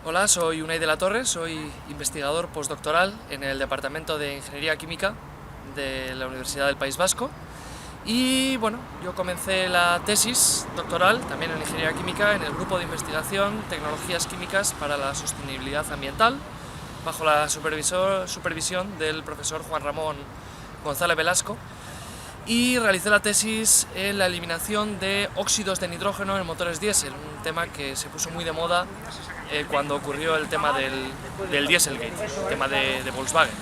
Hola, soy Unai de la Torre, soy investigador postdoctoral en el Departamento de Ingeniería Química de la Universidad del País Vasco. Y bueno, yo comencé la tesis doctoral, también en Ingeniería Química, en el grupo de investigación Tecnologías Químicas para la Sostenibilidad Ambiental, bajo la supervisión del profesor Juan Ramón González Velasco, y realicé la tesis en la eliminación de óxidos de nitrógeno en motores diésel, un tema que se puso muy de moda cuando ocurrió el tema del Dieselgate, el tema de Volkswagen.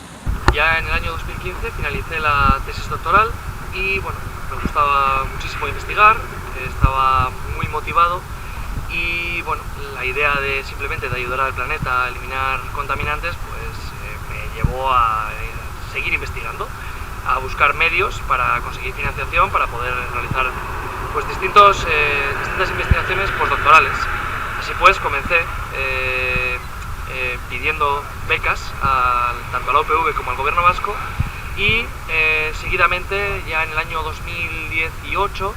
Ya en el año 2015 finalicé la tesis doctoral y bueno, me gustaba muchísimo investigar, estaba muy motivado y bueno, la idea de simplemente de ayudar al planeta a eliminar contaminantes pues me llevó a seguir investigando, a buscar medios para conseguir financiación para poder realizar pues distintas investigaciones postdoctorales. Así pues comencé pidiendo becas tanto a la UPV como al gobierno vasco y seguidamente ya en el año 2018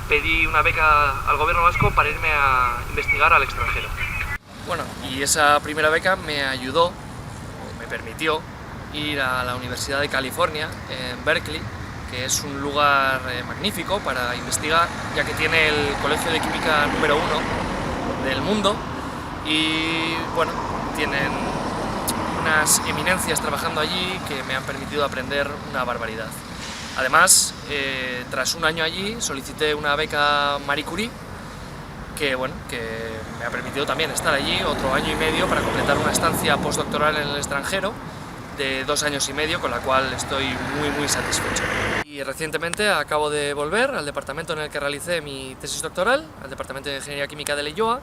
pedí una beca al gobierno vasco para irme a investigar al extranjero. Bueno, y esa primera beca me ayudó, o me permitió, ir a la Universidad de California, en Berkeley, que es un lugar magnífico para investigar, ya que tiene el colegio de química número 1 del mundo y bueno, tienen unas eminencias trabajando allí que me han permitido aprender una barbaridad. Además, tras un año allí solicité una beca Marie Curie que me ha permitido también estar allí otro año y medio para completar una estancia postdoctoral en el extranjero de 2 años y medio, con la cual estoy muy satisfecho. Y recientemente acabo de volver al departamento en el que realicé mi tesis doctoral, al Departamento de Ingeniería Química de Leioa,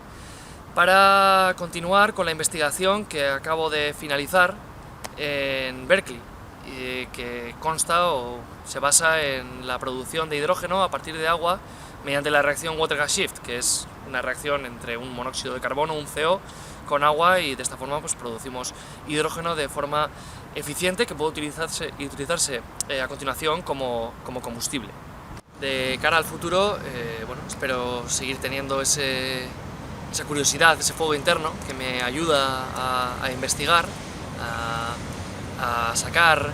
para continuar con la investigación que acabo de finalizar en Berkeley, que consta o se basa en la producción de hidrógeno a partir de agua mediante la reacción Water-Gas Shift, que es una reacción entre un monóxido de carbono, un CO, con agua, y de esta forma pues producimos hidrógeno de forma eficiente que puede utilizarse a continuación como combustible. De cara al futuro, espero seguir teniendo esa curiosidad, ese fuego interno que me ayuda a investigar, a sacar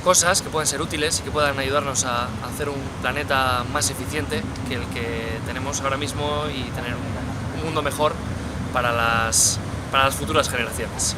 cosas que pueden ser útiles y que puedan ayudarnos a hacer un planeta más eficiente que el que tenemos ahora mismo y tener un mundo mejor para las futuras generaciones.